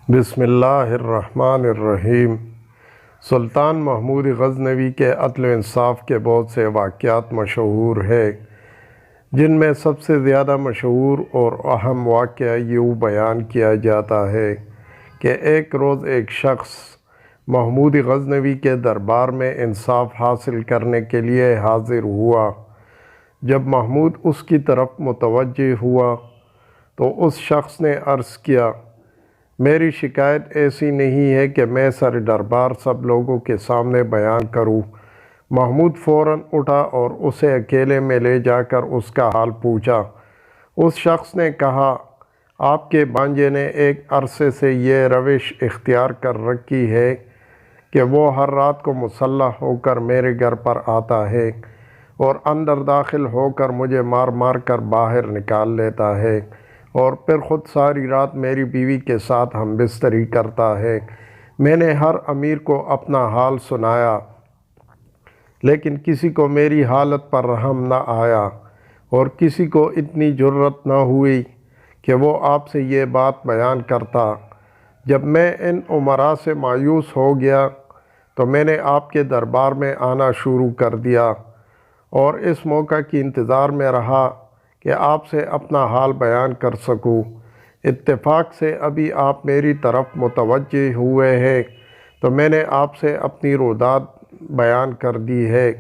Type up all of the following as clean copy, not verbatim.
بسم اللہ الرحمن الرحیم۔ سلطان محمود غزنوی کے عدل و انصاف کے بہت سے واقعات مشہور ہے، جن میں سب سے زیادہ مشہور اور اہم واقعہ یوں بیان کیا جاتا ہے کہ ایک روز ایک شخص محمود غزنوی کے دربار میں انصاف حاصل کرنے کے لیے حاضر ہوا۔ جب محمود اس کی طرف متوجہ ہوا تو اس شخص نے عرض کیا، میری شکایت ایسی نہیں ہے کہ میں سر دربار سب لوگوں کے سامنے بیان کروں۔ محمود فوراً اٹھا اور اسے اکیلے میں لے جا کر اس کا حال پوچھا۔ اس شخص نے کہا، آپ کے بانجے نے ایک عرصے سے یہ روش اختیار کر رکھی ہے کہ وہ ہر رات کو مسلح ہو کر میرے گھر پر آتا ہے اور اندر داخل ہو کر مجھے مار مار کر باہر نکال لیتا ہے اور پھر خود ساری رات میری بیوی کے ساتھ ہم بستری کرتا ہے۔ میں نے ہر امیر کو اپنا حال سنایا، لیکن کسی کو میری حالت پر رحم نہ آیا اور کسی کو اتنی جرأت نہ ہوئی کہ وہ آپ سے یہ بات بیان کرتا۔ جب میں ان امراء سے مایوس ہو گیا تو میں نے آپ کے دربار میں آنا شروع کر دیا اور اس موقع کی انتظار میں رہا کہ آپ سے اپنا حال بیان کر سکوں۔ اتفاق سے ابھی آپ میری طرف متوجہ ہوئے ہیں تو میں نے آپ سے اپنی روداد بیان کر دی ہے۔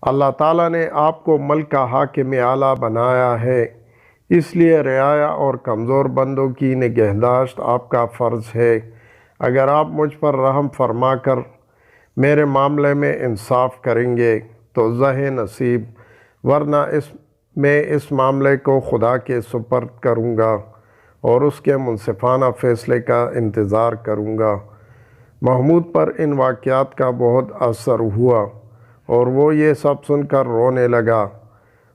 اللہ تعالیٰ نے آپ کو ملک کا حاکم اعلیٰ بنایا ہے، اس لیے رعایا اور کمزور بندوں کی نگہداشت آپ کا فرض ہے۔ اگر آپ مجھ پر رحم فرما کر میرے معاملے میں انصاف کریں گے تو زہ نصیب، ورنہ میں اس معاملے کو خدا کے سپرد کروں گا اور اس کے منصفانہ فیصلے کا انتظار کروں گا۔ محمود پر ان واقعات کا بہت اثر ہوا اور وہ یہ سب سن کر رونے لگا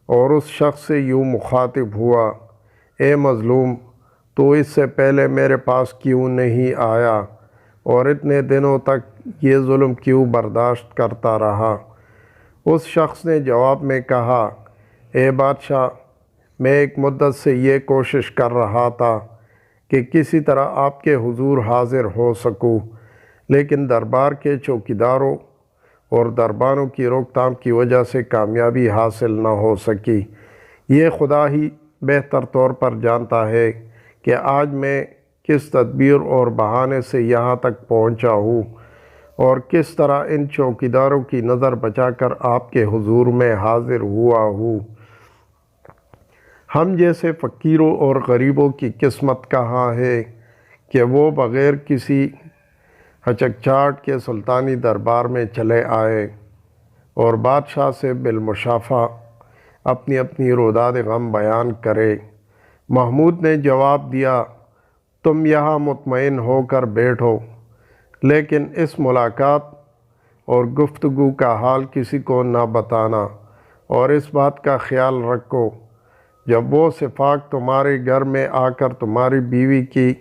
اور اس شخص سے یوں مخاطب ہوا، اے مظلوم، تو اس سے پہلے میرے پاس کیوں نہیں آیا اور اتنے دنوں تک یہ ظلم کیوں برداشت کرتا رہا؟ اس شخص نے جواب میں کہا، اے بادشاہ، میں ایک مدت سے یہ کوشش کر رہا تھا کہ کسی طرح آپ کے حضور حاضر ہو سکوں، لیکن دربار کے چوکیداروں اور دربانوں کی روک تھام کی وجہ سے کامیابی حاصل نہ ہو سکی۔ یہ خدا ہی بہتر طور پر جانتا ہے کہ آج میں کس تدبیر اور بہانے سے یہاں تک پہنچا ہوں اور کس طرح ان چوکیداروں کی نظر بچا کر آپ کے حضور میں حاضر ہوا ہوں۔ ہم جیسے فقیروں اور غریبوں کی قسمت کہاں ہے کہ وہ بغیر کسی ہچکچاہٹ کے سلطانی دربار میں چلے آئے اور بادشاہ سے بالمشافہ اپنی اپنی روداد غم بیان کرے۔ محمود نے جواب دیا، تم یہاں مطمئن ہو کر بیٹھو، لیکن اس ملاقات اور گفتگو کا حال کسی کو نہ بتانا، اور اس بات کا خیال رکھو جب وہ سفاک تمہارے گھر میں آ کر تمہاری بیوی کی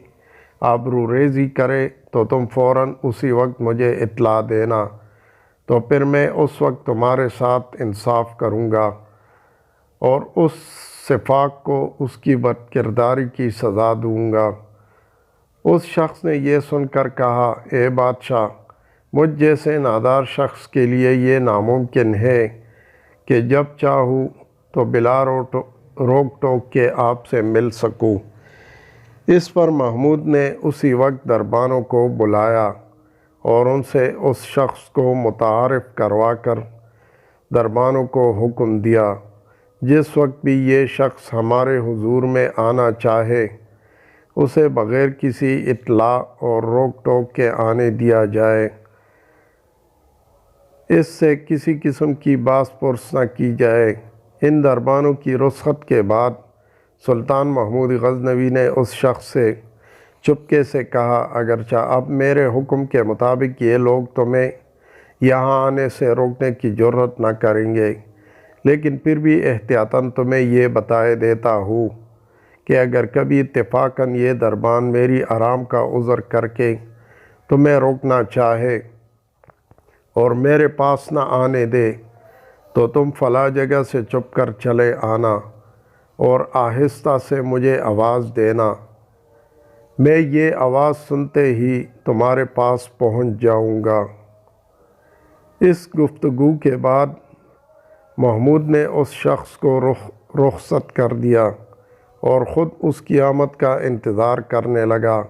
آبرو ریزی کرے تو تم فوراً اسی وقت مجھے اطلاع دینا، تو پھر میں اس وقت تمہارے ساتھ انصاف کروں گا اور اس سفاک کو اس کی بد کرداری کی سزا دوں گا۔ اس شخص نے یہ سن کر کہا، اے بادشاہ، مجھ جیسے نادار شخص کے لیے یہ ناممکن ہے کہ جب چاہوں تو بلا روک ٹوک کے آپ سے مل سکوں۔ اس پر محمود نے اسی وقت دربانوں کو بلایا اور ان سے اس شخص کو متعارف کروا کر دربانوں کو حکم دیا، جس وقت بھی یہ شخص ہمارے حضور میں آنا چاہے اسے بغیر کسی اطلاع اور روک ٹوک کے آنے دیا جائے، اس سے کسی قسم کی باس پرس نہ کی جائے۔ ان دربانوں کی رخصت کے بعد سلطان محمود غزنوی نے اس شخص سے چپکے سے کہا، اگرچہ اب میرے حکم کے مطابق یہ لوگ تمہیں یہاں آنے سے روکنے کی جرأت نہ کریں گے، لیکن پھر بھی احتیاطاً تمہیں یہ بتائے دیتا ہوں کہ اگر کبھی اتفاقاً یہ دربان میری آرام کا عذر کر کے تمہیں روکنا چاہے اور میرے پاس نہ آنے دے تو تم فلاں جگہ سے چھپ کر چلے آنا اور آہستہ سے مجھے آواز دینا۔ میں یہ آواز سنتے ہی تمہارے پاس پہنچ جاؤں گا۔ اس گفتگو کے بعد محمود نے اس شخص کو رخصت کر دیا اور خود اس کی آمد کا انتظار کرنے لگا۔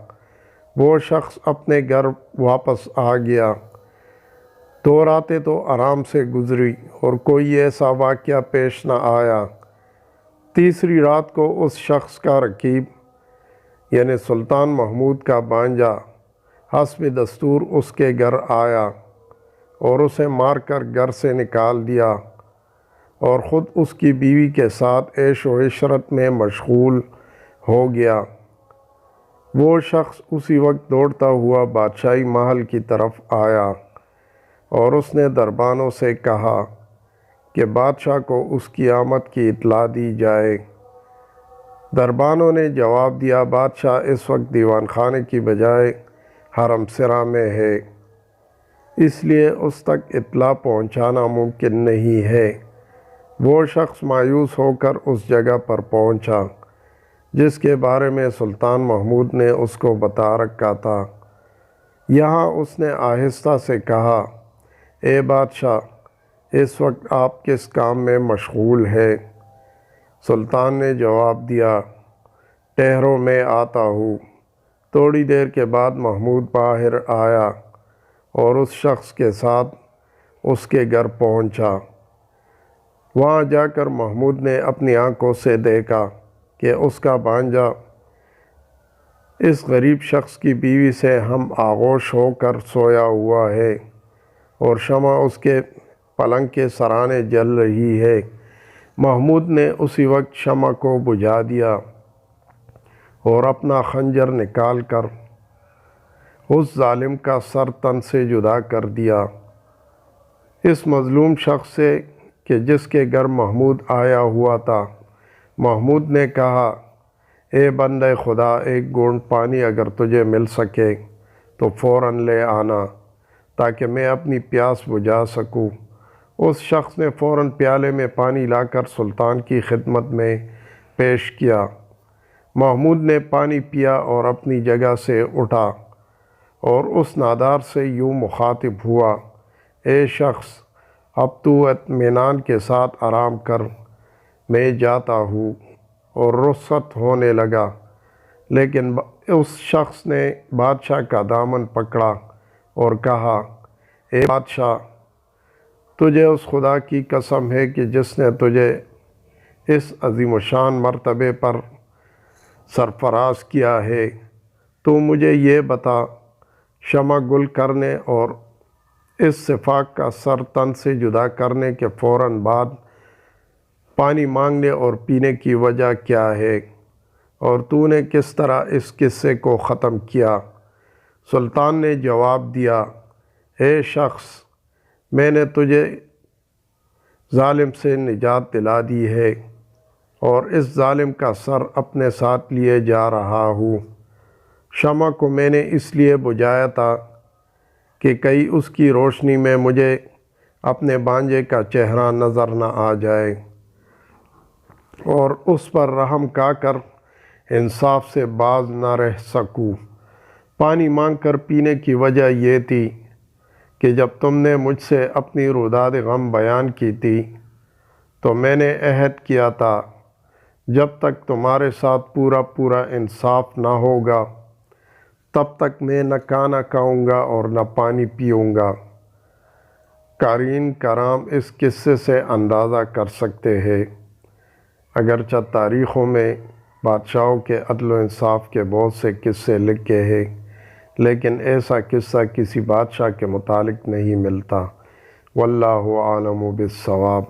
وہ شخص اپنے گھر واپس آ گیا۔ 2 راتیں تو آرام سے گزری اور کوئی ایسا واقعہ پیش نہ آیا۔ تیسری رات کو اس شخص کا رقیب یعنی سلطان محمود کا بانجا حسب دستور اس کے گھر آیا اور اسے مار کر گھر سے نکال دیا اور خود اس کی بیوی کے ساتھ عیش و عشرت میں مشغول ہو گیا۔ وہ شخص اسی وقت دوڑتا ہوا بادشاہی محل کی طرف آیا اور اس نے دربانوں سے کہا کہ بادشاہ کو اس کی آمد کی اطلاع دی جائے۔ دربانوں نے جواب دیا، بادشاہ اس وقت دیوان خانے کی بجائے حرم سرا میں ہے، اس لیے اس تک اطلاع پہنچانا ممکن نہیں ہے۔ وہ شخص مایوس ہو کر اس جگہ پر پہنچا جس کے بارے میں سلطان محمود نے اس کو بتا رکھا تھا۔ یہاں اس نے آہستہ سے کہا، اے بادشاہ، اس وقت آپ کس کام میں مشغول ہے؟ سلطان نے جواب دیا، ٹھہرو میں آتا ہوں۔ تھوڑی دیر کے بعد محمود باہر آیا اور اس شخص کے ساتھ اس کے گھر پہنچا۔ وہاں جا کر محمود نے اپنی آنکھوں سے دیکھا کہ اس کا بانجا اس غریب شخص کی بیوی سے ہم آغوش ہو کر سویا ہوا ہے اور شمع اس کے پلنگ کے سرانے جل رہی ہے۔ محمود نے اسی وقت شمع کو بجھا دیا اور اپنا خنجر نکال کر اس ظالم کا سر تن سے جدا کر دیا۔ اس مظلوم شخص سے کہ جس کے گھر محمود آیا ہوا تھا، محمود نے کہا، اے بندہ خدا، ایک گھونٹ پانی اگر تجھے مل سکے تو فوراً لے آنا تاکہ میں اپنی پیاس بجھا سکوں۔ اس شخص نے فوراً پیالے میں پانی لا کر سلطان کی خدمت میں پیش کیا۔ محمود نے پانی پیا اور اپنی جگہ سے اٹھا اور اس نادار سے یوں مخاطب ہوا، اے شخص، اب تو اطمینان کے ساتھ آرام کر، میں جاتا ہوں، اور رخصت ہونے لگا۔ لیکن اس شخص نے بادشاہ کا دامن پکڑا اور کہا، اے بادشاہ، تجھے اس خدا کی قسم ہے کہ جس نے تجھے اس عظیم الشان مرتبے پر سرفراز کیا ہے، تو مجھے یہ بتا، شمع گل کرنے اور اس صفاق کا سر تن سے جدا کرنے کے فوراً بعد پانی مانگنے اور پینے کی وجہ کیا ہے، اور تو نے کس طرح اس قصے کو ختم کیا؟ سلطان نے جواب دیا، اے شخص، میں نے تجھے ظالم سے نجات دلا دی ہے اور اس ظالم کا سر اپنے ساتھ لیے جا رہا ہوں۔ شمع کو میں نے اس لیے بجھایا تھا کہ کہیں اس کی روشنی میں مجھے اپنے بانجے کا چہرہ نظر نہ آ جائے اور اس پر رحم کھا کر انصاف سے باز نہ رہ سکوں۔ پانی مانگ کر پینے کی وجہ یہ تھی کہ جب تم نے مجھ سے اپنی روداد غم بیان کی تھی تو میں نے عہد کیا تھا، جب تک تمہارے ساتھ پورا انصاف نہ ہوگا تب تک میں نہ کھانا کھاؤں گا اور نہ پانی پیوں گا۔ قارئین کرام اس قصے سے اندازہ کر سکتے ہیں، اگرچہ تاریخوں میں بادشاہوں کے عدل و انصاف کے بہت سے قصے لکھے ہیں، لیکن ایسا قصہ کسی بادشاہ کے متعلق نہیں ملتا۔ واللہ اعلم بالصواب۔